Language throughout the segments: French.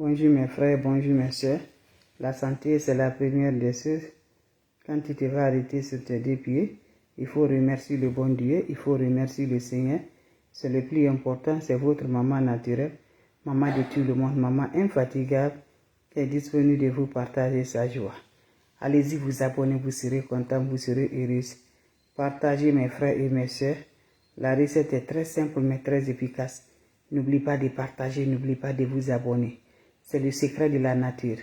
Bonjour mes frères, bonjour mes soeurs. La santé, c'est la première des choses. Quand tu te vas arrêter sur tes deux pieds, il faut remercier le bon Dieu, il faut remercier le Seigneur. C'est le plus important, c'est votre maman naturelle, maman de tout le monde, maman infatigable, qui est disponible de vous partager sa joie. Allez-y vous abonner, vous serez content, vous serez heureux. Partagez mes frères et mes soeurs. La recette est très simple mais très efficace. N'oubliez pas de partager, n'oubliez pas de vous abonner. C'est le secret de la nature.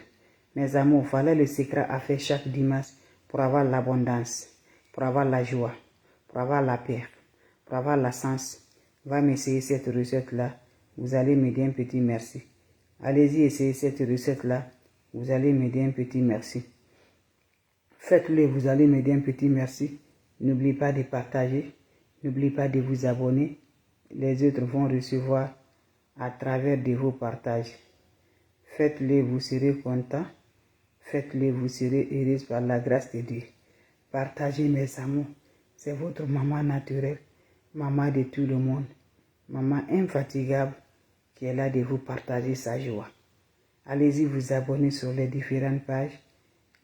Mes amours, voilà le secret à faire chaque dimanche pour avoir l'abondance, pour avoir la joie, pour avoir la paix, pour avoir la sens. Va m'essayer cette recette-là. Vous allez me dire un petit merci. Allez-y essayer cette recette-là. Vous allez me dire un petit merci. Faites-le, vous allez me dire un petit merci. N'oubliez pas de partager. N'oubliez pas de vous abonner. Les autres vont recevoir à travers de vos partages. Faites-le, vous serez content. Faites-le, vous serez heureux par la grâce de Dieu. Partagez mes amours. C'est votre maman naturelle, maman de tout le monde, maman infatigable qui est là de vous partager sa joie. Allez-y vous abonner sur les différentes pages.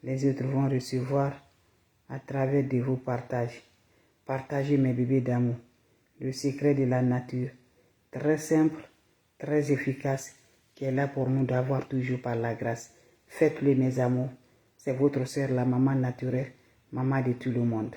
Les autres vont recevoir à travers de vos partages. Partagez mes bébés d'amour. Le secret de la nature. Très simple, très efficace, qui est là pour nous d'avoir toujours par la grâce. Faites-le mes amours. C'est votre sœur, la maman naturelle, maman de tout le monde.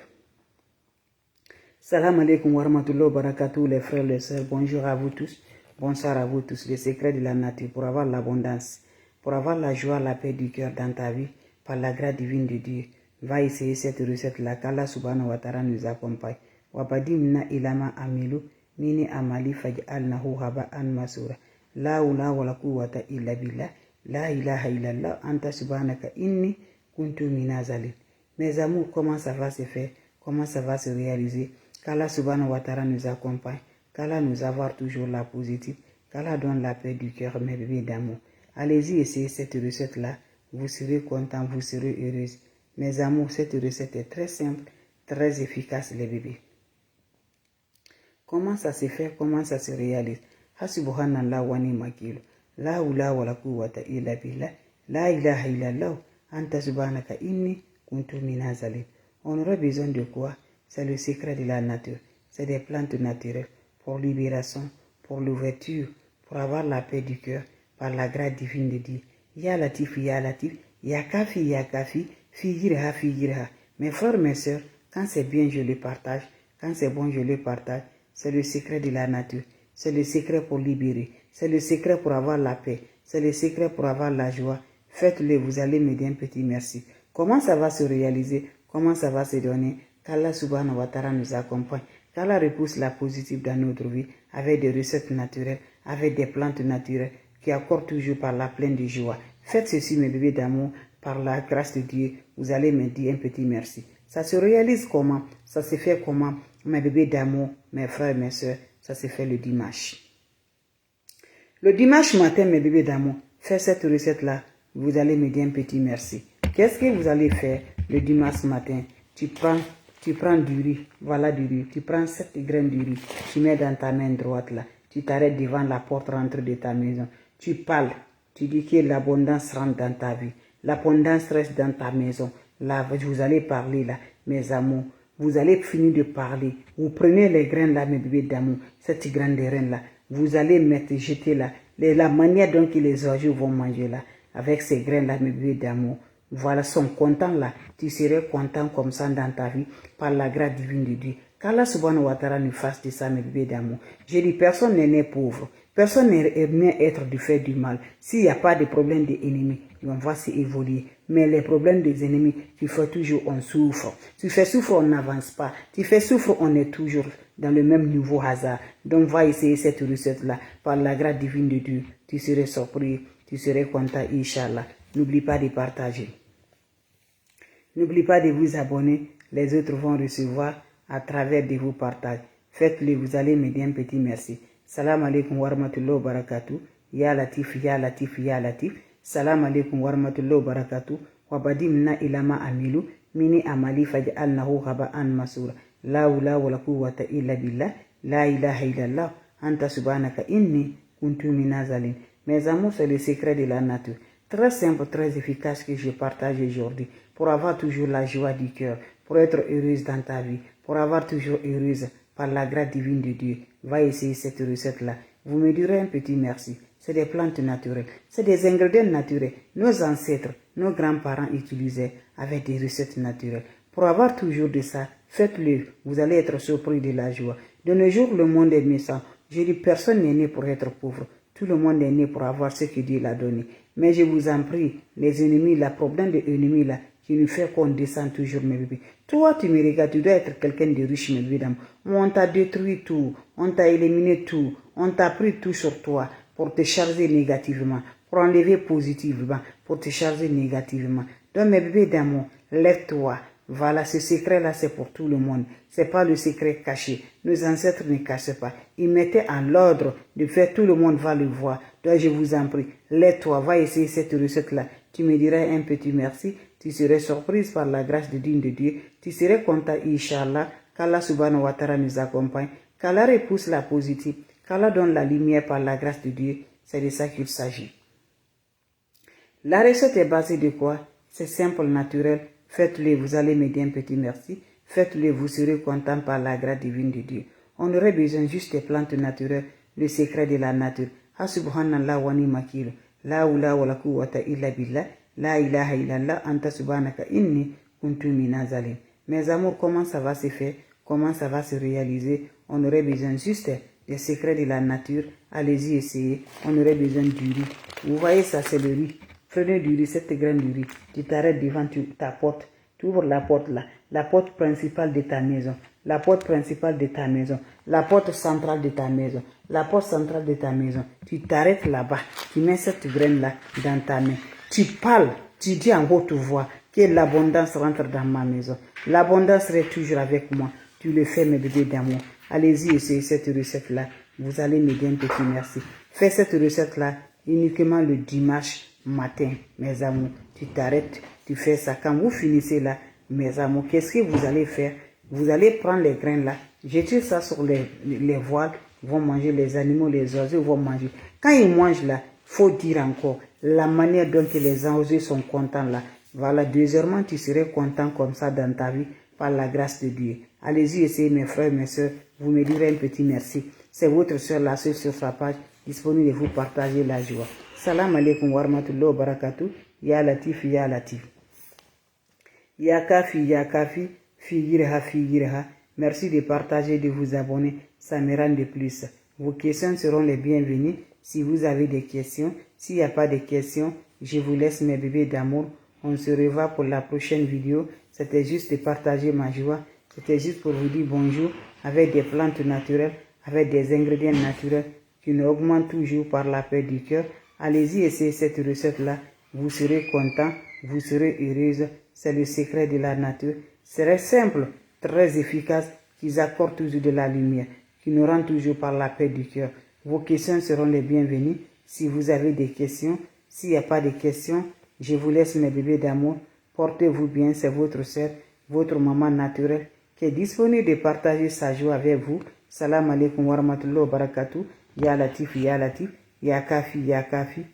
Salam alaikum wa rahmatullahi wa barakatuh, les frères, les sœurs. Bonjour à vous tous. Bonsoir à vous tous. Le secret de la nature pour avoir l'abondance, pour avoir la joie, la paix du cœur dans ta vie, par la grâce divine de Dieu. Va essayer cette recette-là, qu'Allah subhanahu wa ta'ala nous accompagne. Wabadimna ilama amilu, mini amali faj'alnahu haba'an masura. La hawla wala quwwata illa billah. La ilaha illallah, anta subhanaka inni kuntu minazalin. Mes amours, comment ça va se faire? Comment ça va se réaliser? Qu'Allah subhanahu wa ta'ala nous accompagne. Qu'Allah nous avoir toujours la positive. Qu'Allah donne la paix du cœur, mes bébés d'amour. Allez-y essayer cette recette-là. Vous serez content, vous serez heureuse. Mes amours, cette recette est très simple, très efficace, les bébés. Comment ça se fait? Comment ça se réalise? Hasubhanallah wa ni'mal wakil. La hawla wala quwwata illa billah. La ilaha illallah. Anta subhanaka inni kuntu minazalin. On aurait besoin de quoi? C'est le secret de la nature. C'est des plantes naturelles pour libération, pour l'ouverture, pour avoir la paix du cœur par la grâce divine de Dieu. Ya latif, ya latif, ya kafi, figirha. Mes frères, mes soeurs, quand c'est bien, je le partage. Quand c'est bon, je le partage. C'est le secret de la nature. C'est le secret pour libérer. C'est le secret pour avoir la paix. C'est le secret pour avoir la joie. Faites-le, vous allez me dire un petit merci. Comment ça va se réaliser? Comment ça va se donner? Qu'Allah subhanahu wa ta'ala nous accompagne. Qu'Allah repousse la positive dans notre vie avec des recettes naturelles, avec des plantes naturelles qui accordent toujours par la pleine de joie. Faites ceci, mes bébés d'amour, par la grâce de Dieu. Vous allez me dire un petit merci. Ça se réalise comment? Ça se fait comment? Mes bébés d'amour, mes frères, mes soeurs, ça se fait le dimanche. Le dimanche matin, mes bébés d'amour, faites cette recette-là. Vous allez me dire un petit merci. Qu'est-ce que vous allez faire le dimanche matin? Tu prends du riz, voilà du riz. Tu prends 7 graines de riz, tu mets dans ta main droite là. Tu t'arrêtes devant la porte rentrée de ta maison. Tu parles, tu dis que l'abondance rentre dans ta vie. L'abondance reste dans ta maison. Là, vous allez parler là, mes amours. Vous allez finir de parler. Vous prenez les graines là, mes bébés d'amour, cette graine de reine là. Vous allez mettre, jeter là. La manière dont les oiseaux vont manger là, avec ces graines là, mes bébés d'amour. Voilà, sont contents là. Tu serais content comme ça dans ta vie, par la grâce divine de Dieu. Qu'Allah subhanahu wa ta'ala nous fasse de ça, mes bébés d'amour. Je dis, personne n'est né pauvre. Personne n'est né être du fait du mal. S'il n'y a pas de problème d'ennemis, on va s'évoluer. Mais les problèmes des ennemis, tu fais toujours, on souffre. Tu fais souffre, on n'avance pas. Tu fais souffre, on est toujours dans le même niveau hasard. Donc, va essayer cette recette-là. Par la grâce divine de Dieu, tu serais surpris, tu serais content, Inch'Allah. N'oublie pas de partager. N'oubliez pas de vous abonner. Les autres vont recevoir à travers de vos partages. Faites-le, vous allez me dire un petit merci. Salam alaikum wa rahmatullahi wa barakatuh. Ya latif, ya latif, ya latif. Salam alaikum wa rahmatullahi wa barakatuh. Wabadimna ilama amilu. Mini amali faj'alnahu haba'an masura. La hawla wala quwwata illa billah. La ilaha illallah. Anta subhanaka inni kuntu minazalin. Mes amours, c'est le secret de la nature. Très simple, très efficace que je partage aujourd'hui pour avoir toujours la joie du cœur, pour être heureuse dans ta vie, pour avoir toujours heureuse par la grâce divine de Dieu. Va essayer cette recette-là. Vous me direz un petit merci. C'est des plantes naturelles, c'est des ingrédients naturels. Nos ancêtres, nos grands-parents utilisaient avec des recettes naturelles. Pour avoir toujours de ça, faites-le. Vous allez être surpris de la joie. De nos jours, le monde est naissant. Je dis, personne n'est né pour être pauvre. Tout le monde est né pour avoir ce que Dieu l'a donné. Mais je vous en prie, les ennemis, le problème des ennemis là, qui nous fait qu'on descend toujours, mes bébés. Toi, tu me regardes, tu dois être quelqu'un de riche, mes bébés. On t'a détruit tout, on t'a éliminé tout, on t'a pris tout sur toi pour te charger négativement, pour enlever positivement, pour te charger négativement. Donc, mes bébés d'amour, lève-toi. Voilà, ce secret-là, c'est pour tout le monde. C'est pas le secret caché. Nos ancêtres ne cachaient pas. Ils mettaient en l'ordre de faire, tout le monde va le voir. Donc, je vous en prie, lève-toi, va essayer cette recette-là. Tu me dirais un petit merci. Tu serais surprise par la grâce divine de Dieu. Tu serais content, Inch'Allah, qu'Allah subhanahu wa ta'ala nous accompagne, qu'Allah repousse la positive, qu'Allah donne la lumière par la grâce de Dieu. C'est de ça qu'il s'agit. La recette est basée de quoi? C'est simple, naturel. Faites-le, vous allez me dire un petit merci. Faites-le, vous serez content par la grâce divine de Dieu. On aurait besoin juste des plantes naturelles, le secret de la nature. Subhanallah wa ni'mal. La hawla wa la quwwata illa billah. La ilaha illallah anta subhanaka inni kuntu minaz zalim. Mes amours, comment ça va se faire? Comment ça va se réaliser? On aurait besoin juste des secrets de la nature. Allez-y, essayez. On aurait besoin du riz. Vous voyez ça, c'est le riz. Prenez du riz, cette graine du riz. Tu t'arrêtes devant ta porte. Tu ouvres la porte là. La porte principale de ta maison. La porte principale de ta maison. La porte centrale de ta maison. La porte centrale de ta maison. Tu t'arrêtes là-bas. Tu mets cette graine là dans ta main. Tu parles. Tu dis en haute voix que l'abondance rentre dans ma maison. L'abondance reste toujours avec moi. Tu le fais, mes bébés d'amour. Allez-y, essayez cette recette là. Vous allez me dire un petit merci. Fais cette recette là uniquement le dimanche matin, mes amours. Tu t'arrêtes, tu fais ça. Quand vous finissez là, mes amours, qu'est-ce que vous allez faire? Vous allez prendre les graines là, jeter ça sur les voiles, ils vont manger, les animaux, les oiseaux vont manger. Quand ils mangent là, faut dire encore la manière dont les oiseaux sont contents là. Voilà, deuxièmement, tu serais content comme ça dans ta vie par la grâce de Dieu. Allez-y, essayez, mes frères, mes soeurs. Vous me direz un petit merci. C'est votre soeur, la soeur sur sa page, disponible de vous partager la joie. Salam alaikum wa rahmatullahi wa barakatuh. Ya Latif, Ya Latif. Ya Kafi, Figirha. Merci de partager, de vous abonner. Ça me rend de plus. Vos questions seront les bienvenues. Si vous avez des questions, s'il n'y a pas de questions, je vous laisse, mes bébés d'amour. On se revoit pour la prochaine vidéo. C'était juste de partager ma joie. C'était juste pour vous dire bonjour avec des plantes naturelles, avec des ingrédients naturels qui nous augmentent toujours par la paix du cœur. Allez-y, essayez cette recette-là. Vous serez content, vous serez heureuse. C'est le secret de la nature. C'est simple, très efficace, qui accorde toujours de la lumière, qui nous rend toujours par la paix du cœur. Vos questions seront les bienvenues. Si vous avez des questions, s'il n'y a pas de questions, je vous laisse, mes bébés d'amour. Portez-vous bien, c'est votre sœur, votre maman naturelle, qui est disponible de partager sa joie avec vous. Salam alaikum wa rahmatullahi wa barakatuh. Ya Latif, Ya Kafi.